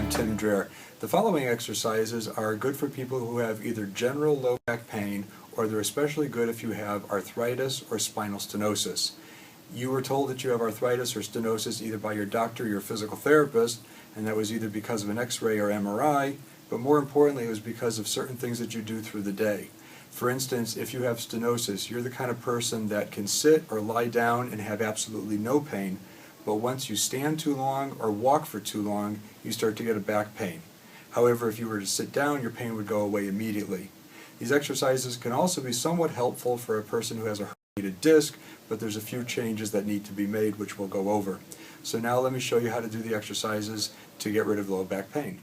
I'm Tim Dreher. The following exercises are good for people who have either general low back pain, or they're especially good if you have arthritis or spinal stenosis. You were told that you have arthritis or stenosis either by your doctor or your physical therapist, and that was either because of an X-ray or MRI, but more importantly it was because of certain things that you do through the day. For instance, if you have stenosis, you're the kind of person that can sit or lie down and have absolutely no pain, but once you stand too long or walk for too long, you start to get a back pain. However, if you were to sit down, your pain would go away immediately. These exercises can also be somewhat helpful for a person who has a herniated disc, but there's a few changes that need to be made, which we'll go over. So now let me show you how to do the exercises to get rid of low back pain.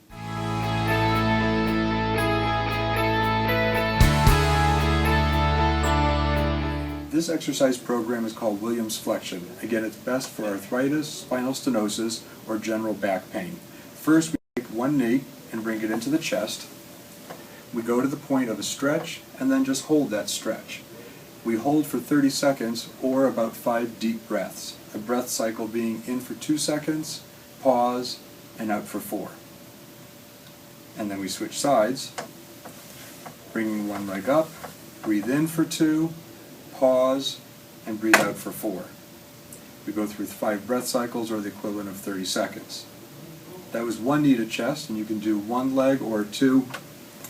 This exercise program is called Williams Flexion. Again, it's best for arthritis, spinal stenosis, or general back pain. First, we take one knee and bring it into the chest. We go to the point of a stretch and then just hold that stretch. We hold for 30 seconds or about 5 deep breaths. A breath cycle being in for 2 seconds, pause, and out for 4. And then we switch sides, bringing one leg up, breathe in for 2, pause, and breathe out for 4. We go through 5 breath cycles, or the equivalent of 30 seconds. That was one knee to chest, and you can do one leg or 2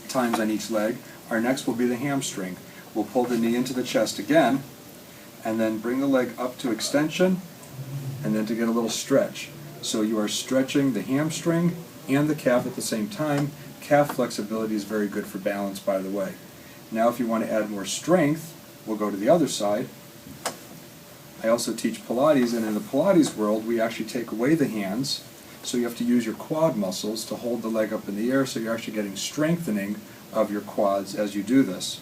times on each leg. Our next will be the hamstring. We'll pull the knee into the chest again, and then bring the leg up to extension, and then to get a little stretch. So you are stretching the hamstring and the calf at the same time. Calf flexibility is very good for balance, by the way. Now if you want to add more strength, we'll go to the other side. I also teach Pilates, and in the Pilates world we actually take away the hands, so you have to use your quad muscles to hold the leg up in the air, so you're actually getting strengthening of your quads as you do this.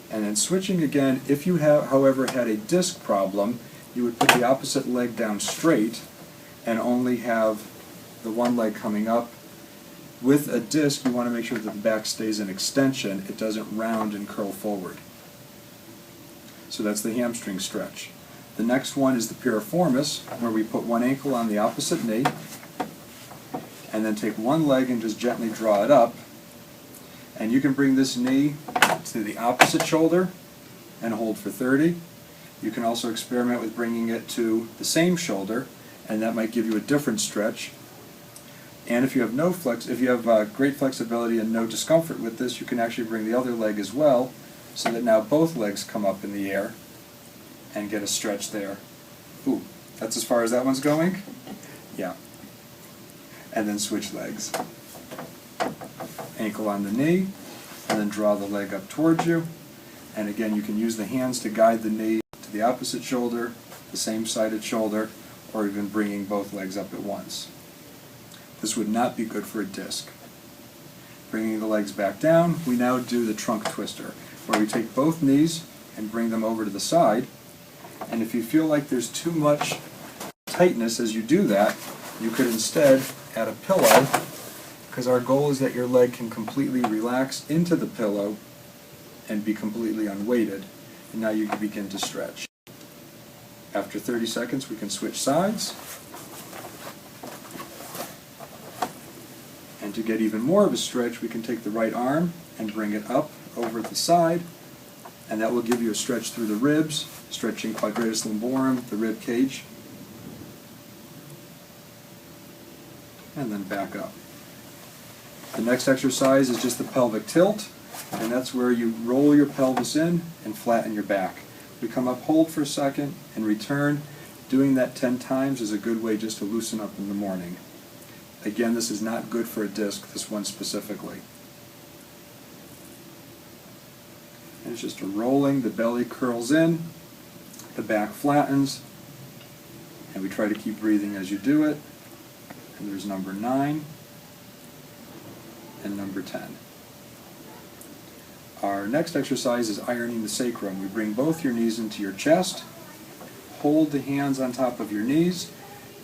And then switching again, if you have, however, had a disc problem, you would put the opposite leg down straight and only have the one leg coming up. With a disc, you want to make sure that the back stays in extension. It doesn't round and curl forward. So that's the hamstring stretch. The next one is the piriformis, where we put one ankle on the opposite knee, and then take one leg and just gently draw it up. And you can bring this knee to the opposite shoulder and hold for 30. You can also experiment with bringing it to the same shoulder, and that might give you a different stretch. And if you have great flexibility and no discomfort with this, you can actually bring the other leg as well, so that now both legs come up in the air and get a stretch there. Ooh, that's as far as that one's going? Yeah. And then switch legs. Ankle on the knee, and then draw the leg up towards you. And again, you can use the hands to guide the knee to the opposite shoulder, the same sided shoulder, or even bringing both legs up at once. This would not be good for a disc. Bringing the legs back down, we now do the trunk twister, where we take both knees and bring them over to the side. And if you feel like there's too much tightness as you do that, you could instead add a pillow, because our goal is that your leg can completely relax into the pillow and be completely unweighted. And now you can begin to stretch. After 30 seconds, we can switch sides. And to get even more of a stretch, we can take the right arm and bring it up over the side, and that will give you a stretch through the ribs, stretching quadratus lumborum, the rib cage, and then back up. The next exercise is just the pelvic tilt, and that's where you roll your pelvis in and flatten your back. We come up, hold for a second, and return. Doing that 10 times is a good way just to loosen up in the morning. Again, this is not good for a disc, this one specifically. And it's just a rolling, the belly curls in, the back flattens, and we try to keep breathing as you do it. And there's number 9 and number 10. Our next exercise is ironing the sacrum. We bring both your knees into your chest, hold the hands on top of your knees,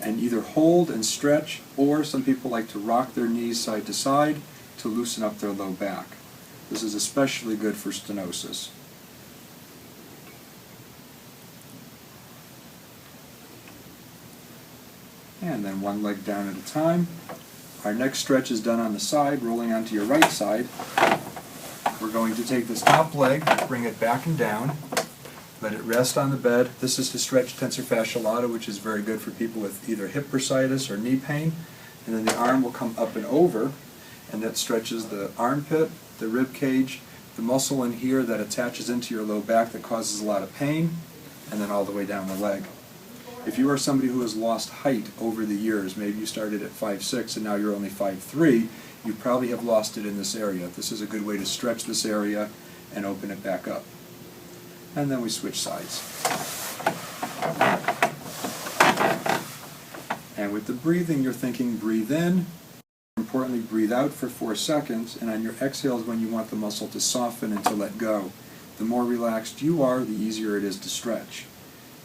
and either hold and stretch, or some people like to rock their knees side to side to loosen up their low back. This is especially good for stenosis. And then one leg down at a time. Our next stretch is done on the side, rolling onto your right side. We're going to take this top leg, bring it back and down, let it rest on the bed. This is to stretch tensor fasciae lata, which is very good for people with either hip bursitis or knee pain. And then the arm will come up and over, and that stretches the armpit, the rib cage, the muscle in here that attaches into your low back that causes a lot of pain, and then all the way down the leg. If you are somebody who has lost height over the years, maybe you started at 5'6" and now you're only 5'3", you probably have lost it in this area. This is a good way to stretch this area and open it back up. And then we switch sides. And with the breathing, you're thinking breathe in, importantly breathe out for 4 seconds, and on your exhales when you want the muscle to soften and to let go. The more relaxed you are, the easier it is to stretch.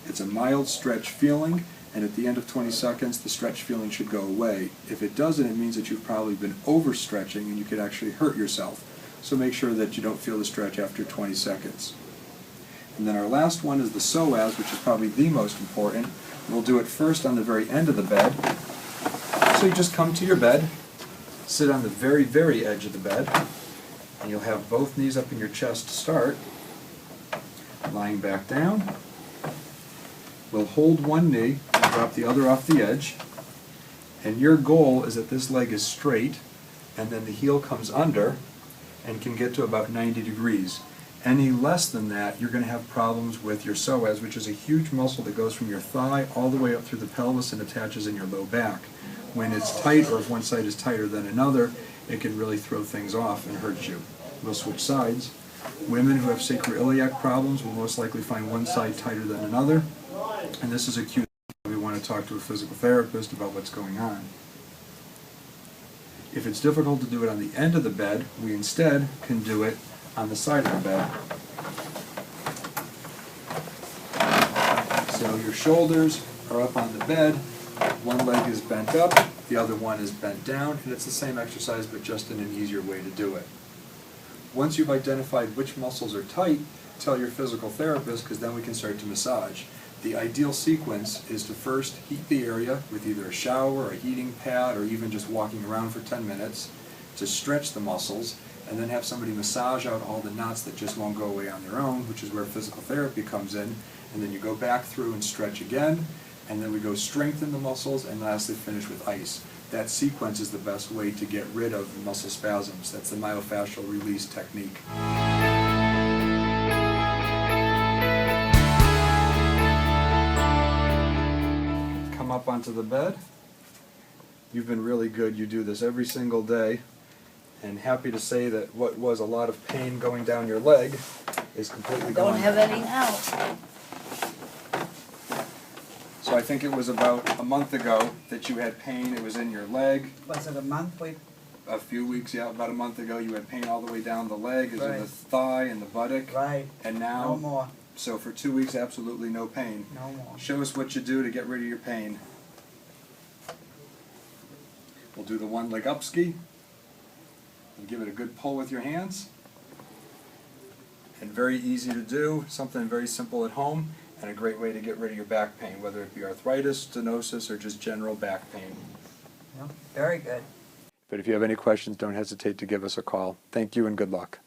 It's a mild stretch feeling, and at the end of 20 seconds, the stretch feeling should go away. If it doesn't, it means that you've probably been overstretching and you could actually hurt yourself. So make sure that you don't feel the stretch after 20 seconds. And then our last one is the psoas, which is probably the most important. We'll do it first on the very end of the bed. So you just come to your bed, sit on the very, very edge of the bed, and you'll have both knees up in your chest to start. Lying back down. We'll hold one knee and drop the other off the edge. And your goal is that this leg is straight, and then the heel comes under and can get to about 90 degrees. Any less than that, you're going to have problems with your psoas, which is a huge muscle that goes from your thigh all the way up through the pelvis and attaches in your low back. When it's tight, or if one side is tighter than another, it can really throw things off and hurt you. We'll switch sides. Women who have sacroiliac problems will most likely find one side tighter than another, and this is a cue that we want to talk to a physical therapist about what's going on. If it's difficult to do it on the end of the bed, we instead can do it on the side of the bed. So your shoulders are up on the bed, one leg is bent up, the other one is bent down, and it's the same exercise but just in an easier way to do it. Once you've identified which muscles are tight, tell your physical therapist, because then we can start to massage. The ideal sequence is to first heat the area with either a shower, a heating pad, or even just walking around for 10 minutes to stretch the muscles, and then have somebody massage out all the knots that just won't go away on their own, which is where physical therapy comes in. And then you go back through and stretch again, and then we go strengthen the muscles, and lastly finish with ice. That sequence is the best way to get rid of muscle spasms. That's the myofascial release technique. Come up onto the bed. You've been really good. You do this every single day. And happy to say that what was a lot of pain going down your leg is completely gone. Don't have any now. So I think it was about a month ago that you had pain. It was in your leg. Was it a month? A few weeks, yeah, about a month ago, you had pain all the way down the leg, it was in Right. the thigh and the buttock. Right. And now, No more. so for 2 weeks, absolutely no pain. No more. Show us what you do to get rid of your pain. We'll do the one leg up ski. And give it a good pull with your hands. And very easy to do, something very simple at home, and a great way to get rid of your back pain, whether it be arthritis, stenosis, or just general back pain. Yeah, very good. But if you have any questions, don't hesitate to give us a call. Thank you and good luck.